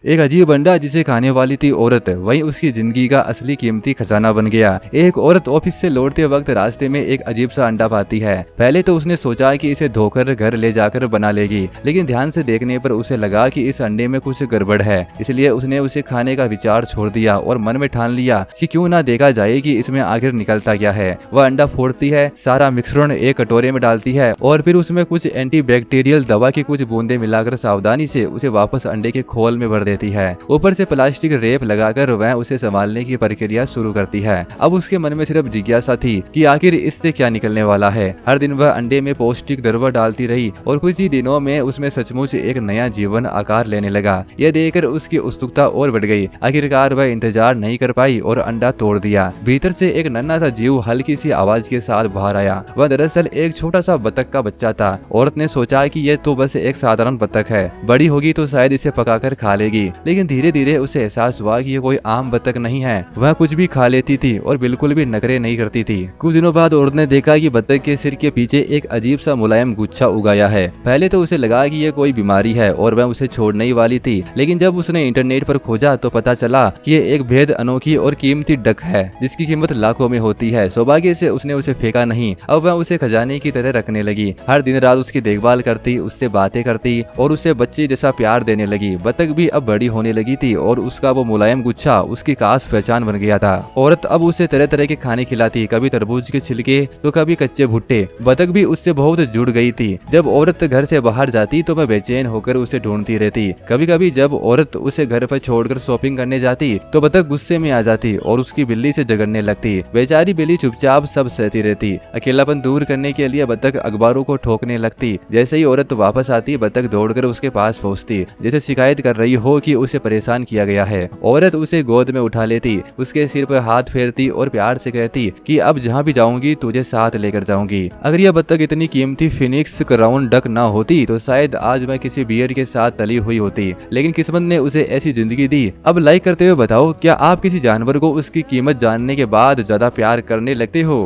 एक अजीब अंडा जिसे खाने वाली थी औरत, वही उसकी जिंदगी का असली कीमती खजाना बन गया। एक औरत ऑफिस से लौटते वक्त रास्ते में एक अजीब सा अंडा पाती है। पहले तो उसने सोचा कि इसे धोकर घर ले जाकर बना लेगी, लेकिन ध्यान से देखने पर उसे लगा कि इस अंडे में कुछ गड़बड़ है। इसलिए उसने उसे खाने का विचार छोड़ दिया और मन में ठान लिया कि क्यों ना देखा जाए कि इसमें आखिर निकलता क्या है। वह अंडा फोड़ती है, सारा मिश्रण एक कटोरे में डालती है और फिर उसमें कुछ एंटीबैक्टीरियल दवा की कुछ बूंदे मिलाकर सावधानी से उसे वापस अंडे के खोल में भर देती है। ऊपर से प्लास्टिक रेप लगाकर वह उसे संभालने की प्रक्रिया शुरू करती है। अब उसके मन में सिर्फ जिज्ञासा थी कि आखिर इससे क्या निकलने वाला है। हर दिन वह अंडे में पौष्टिक दवा डालती रही और कुछ ही दिनों में उसमें सचमुच एक नया जीवन आकार लेने लगा। यह देखकर उसकी उत्सुकता और बढ़ गई। आखिरकार वह इंतजार नहीं कर पाई और अंडा तोड़ दिया। भीतर से एक नन्हा सा जीव हल्की सी आवाज के साथ बाहर आया। वह दरअसल एक छोटा सा बतख का बच्चा था। औरत ने सोचा कि यह तो बस एक साधारण बतख है, बड़ी होगी तो शायद इसे पकाकर खा लेगी। लेकिन धीरे धीरे उसे एहसास हुआ कि ये कोई आम बतख नहीं है। वह कुछ भी खा लेती थी और बिल्कुल भी नखरे नहीं करती थी। कुछ दिनों बाद औरत ने देखा कि बतख के सिर के पीछे एक अजीब सा मुलायम गुच्छा उगाया है। पहले तो उसे लगा कि यह कोई बीमारी है और वह उसे छोड़ने ही वाली थी, लेकिन जब उसने इंटरनेट पर खोजा तो पता चला कि ये एक बेहद अनोखी और कीमती डक है जिसकी कीमत लाखों में होती है। सौभाग्य से उसने उसे फेंका नहीं। अब वह उसे खजाने की तरह रखने लगी। हर दिन रात उसकी देखभाल करती, उससे बातें करती और उसे बच्चे जैसा प्यार देने लगी। बतख भी अब बड़ी होने लगी थी और उसका वो मुलायम गुच्छा उसकी खास पहचान बन गया था। औरत अब उसे तरह तरह के खाने खिलाती, कभी तरबूज के छिलके तो कभी कच्चे भुट्टे। बतख भी उससे बहुत जुड़ गई थी। जब औरत घर से बाहर जाती तो वह बेचैन होकर उसे ढूंढती रहती। कभी कभी जब औरत उसे घर पर छोड़कर शॉपिंग करने जाती तो बतख गुस्से में आ जाती और उसकी बिल्ली से झगड़ने लगती। बेचारी बिल्ली चुपचाप सब सहती रहती। अकेलापन दूर करने के लिए बतख अखबारों को ठोकने लगती। जैसे ही औरत वापस आती बतख दौड़कर उसके पास पहुंचती, जैसे शिकायत कर रही हो कि उसे परेशान किया गया है। औरत उसे गोद में उठा लेती, उसके सिर पर हाथ फेरती और प्यार से कहती कि अब जहाँ भी जाऊंगी तुझे साथ लेकर जाऊंगी। अगर यह बतख इतनी कीमती फिनिक्स क्राउन डक ना होती तो शायद आज मैं किसी बियर के साथ तली हुई होती, लेकिन किस्मत ने उसे ऐसी जिंदगी दी। अब लाइक करते हुए बताओ, क्या आप किसी जानवर को उसकी कीमत जानने के बाद ज्यादा प्यार करने लगते हो?